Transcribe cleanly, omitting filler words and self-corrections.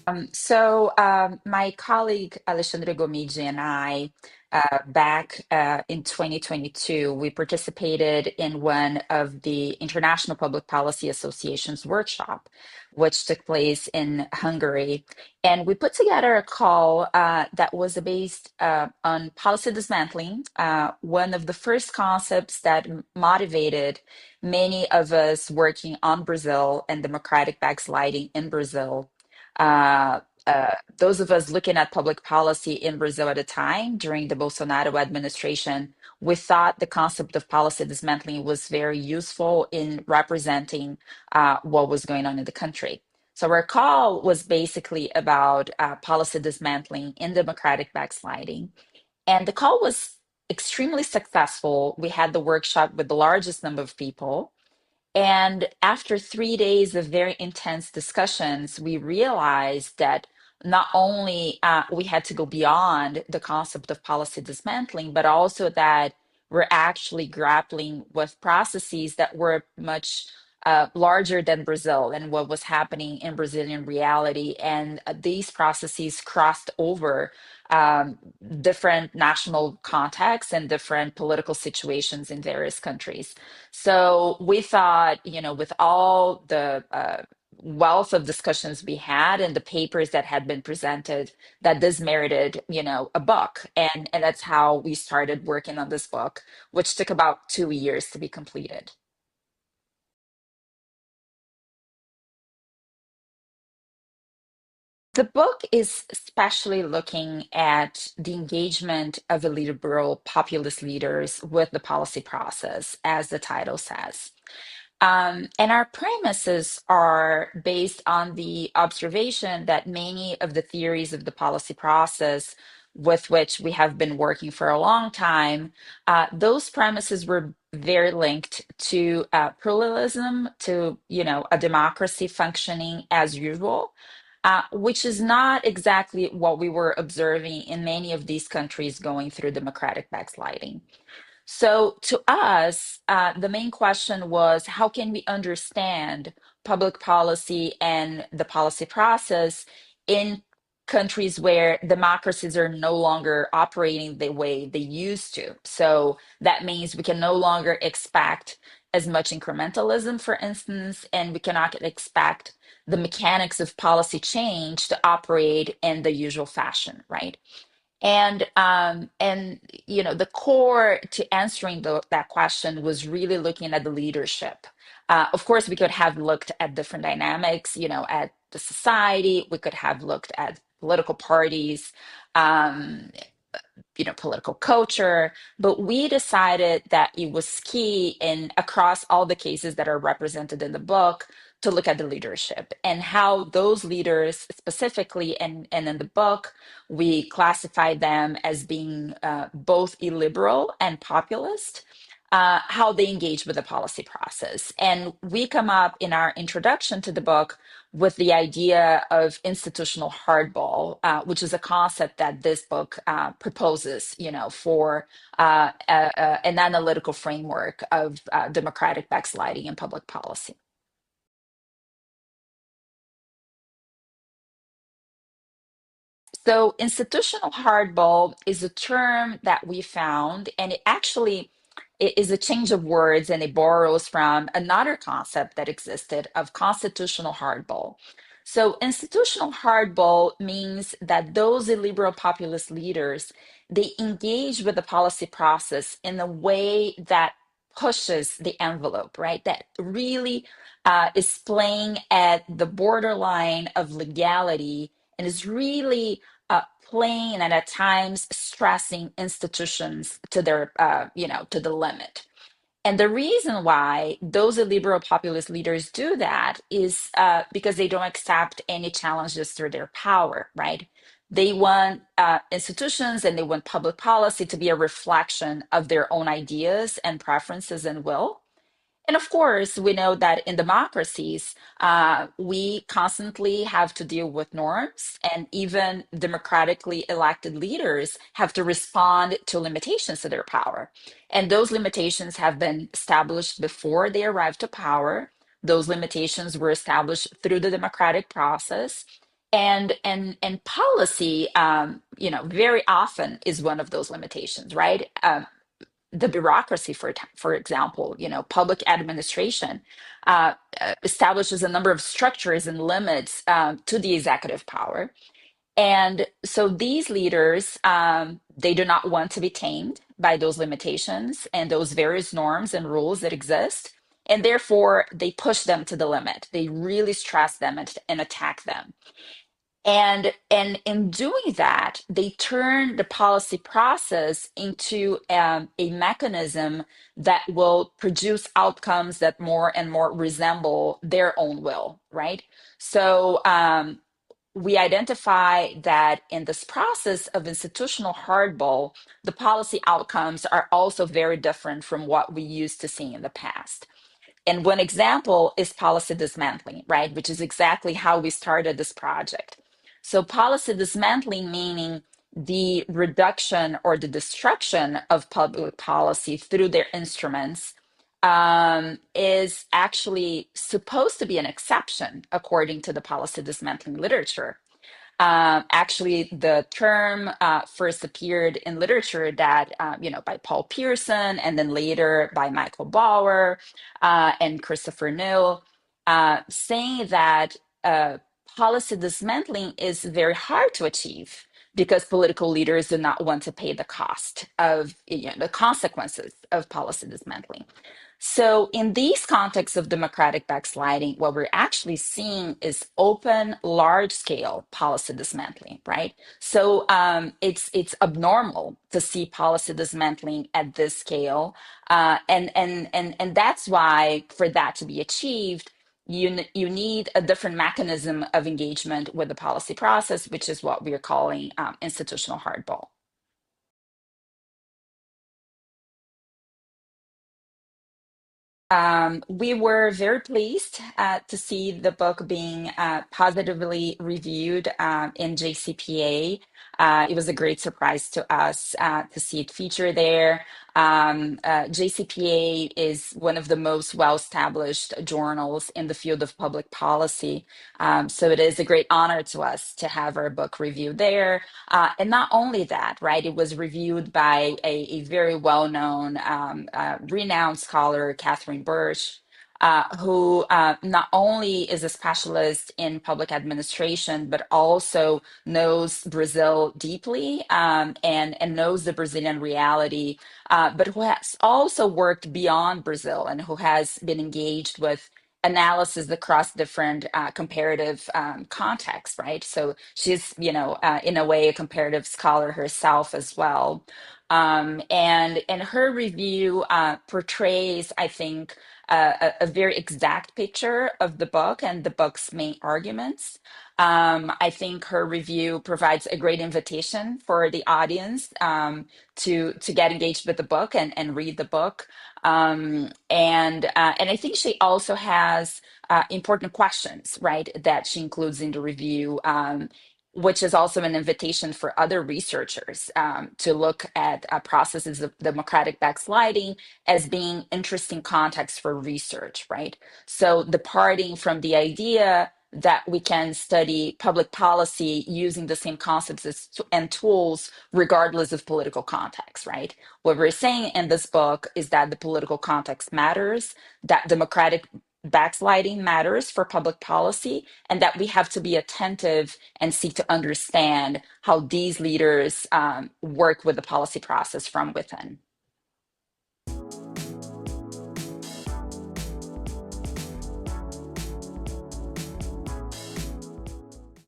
My colleague Alexandre de Gomide and I, back in 2022, we participated in one of the International Public Policy Association's workshop, which took place in Hungary. And we put together a call that was based on policy dismantling, one of the first concepts that motivated many of us working on Brazil and democratic backsliding in Brazil. Uh, those of us looking at public policy in Brazil at the time during the Bolsonaro administration, we thought the concept of policy dismantling was very useful in representing what was going on in the country. So our call was basically about policy dismantling in democratic backsliding. And the call was extremely successful. We had the workshop with the largest number of people. And after 3 days of very intense discussions, we realized that not only we had to go beyond the concept of policy dismantling, but also that we're actually grappling with processes that were much larger than Brazil and what was happening in Brazilian reality. And these processes crossed over um, different national contexts and different political situations in various countries. So we thought, with all the wealth of discussions we had and the papers that had been presented, that this merited, a book. And that's how we started working on this book, which took about 2 years to be completed. The book is especially looking at the engagement of illiberal populist leaders with the policy process, as the title says. And our premises are based on the observation that many of the theories of the policy process with which we have been working for a long time, those premises were very linked to pluralism, to a democracy functioning as usual, which is not exactly what we were observing in many of these countries going through democratic backsliding. So, to us, the main question was how can we understand public policy and the policy process in countries where democracies are no longer operating the way they used to? So, that means we can no longer expect as much incrementalism, for instance, and we cannot expect the mechanics of policy change to operate in the usual fashion, right? And the core to answering that question was really looking at the leadership. Of course, we could have looked at different dynamics, at the society. We could have looked at political parties, um, political culture, but we decided that it was key in across all the cases that are represented in the book to look at the leadership and how those leaders specifically and in the book we classify them as being both illiberal and populist, how they engage with the policy process. And we come up in our introduction to the book with the idea of institutional hardball, which is a concept that this book proposes, for an analytical framework of democratic backsliding in public policy. So, institutional hardball is a term that we found, and it is a change of words, and it borrows from another concept that existed of constitutional hardball. So, institutional hardball means that those illiberal populist leaders they engage with the policy process in a way that pushes the envelope, right? That really is playing at the borderline of legality and is really playing and at times stressing institutions to their, to the limit. And the reason why those illiberal populist leaders do that is because they don't accept any challenges through their power, right? They want institutions and they want public policy to be a reflection of their own ideas and preferences and will. And of course, we know that in democracies, we constantly have to deal with norms, and even democratically elected leaders have to respond to limitations to their power. And those limitations have been established before they arrived to power. Those limitations were established through the democratic process. And policy, very often is one of those limitations, right? The bureaucracy, for example, public administration establishes a number of structures and limits to the executive power. And so these leaders, they do not want to be tamed by those limitations and those various norms and rules that exist. And therefore, they push them to the limit. They really stress them and attack them. And in doing that, they turn the policy process into a mechanism that will produce outcomes that more and more resemble their own will, right? So we identify that in this process of institutional hardball, the policy outcomes are also very different from what we used to see in the past. And one example is policy dismantling, right? Which is exactly how we started this project. So, policy dismantling meaning the reduction or the destruction of public policy through their instruments is actually supposed to be an exception according to the policy dismantling literature. Actually, the term first appeared in literature that, by Paul Pierson, and then later by Michael Bauer and Christopher New, saying that policy dismantling is very hard to achieve because political leaders do not want to pay the cost of the consequences of policy dismantling. So, in these contexts of democratic backsliding, what we're actually seeing is open, large-scale policy dismantling, right? So, it's abnormal to see policy dismantling at this scale, and that's why, for that to be achieved, you need a different mechanism of engagement with the policy process, which is what we are calling institutional hardball. We were very pleased to see the book being positively reviewed in JCPA. It was a great surprise to us to see it featured there. JCPA is one of the most well-established journals in the field of public policy. So it is a great honor to us to have our book reviewed there. And not only that, right? It was reviewed by a very well-known, renowned scholar, Katherine Bersch, who not only is a specialist in public administration, but also knows Brazil deeply and knows the Brazilian reality, but who has also worked beyond Brazil and who has been engaged with analysis across different comparative contexts, right? So she's, in a way, a comparative scholar herself as well. And her review portrays, I think, a very exact picture of the book and the book's main arguments. I think her review provides a great invitation for the audience to get engaged with the book and read the book. And I think she also has important questions, right, that she includes in the review, which is also an invitation for other researchers to look at processes of democratic backsliding as being interesting contexts for research, right? So departing from the idea that we can study public policy using the same concepts and tools regardless of political context, right? What we're saying in this book is that the political context matters, that democratic backsliding matters for public policy, and that we have to be attentive and seek to understand how these leaders work with the policy process from within.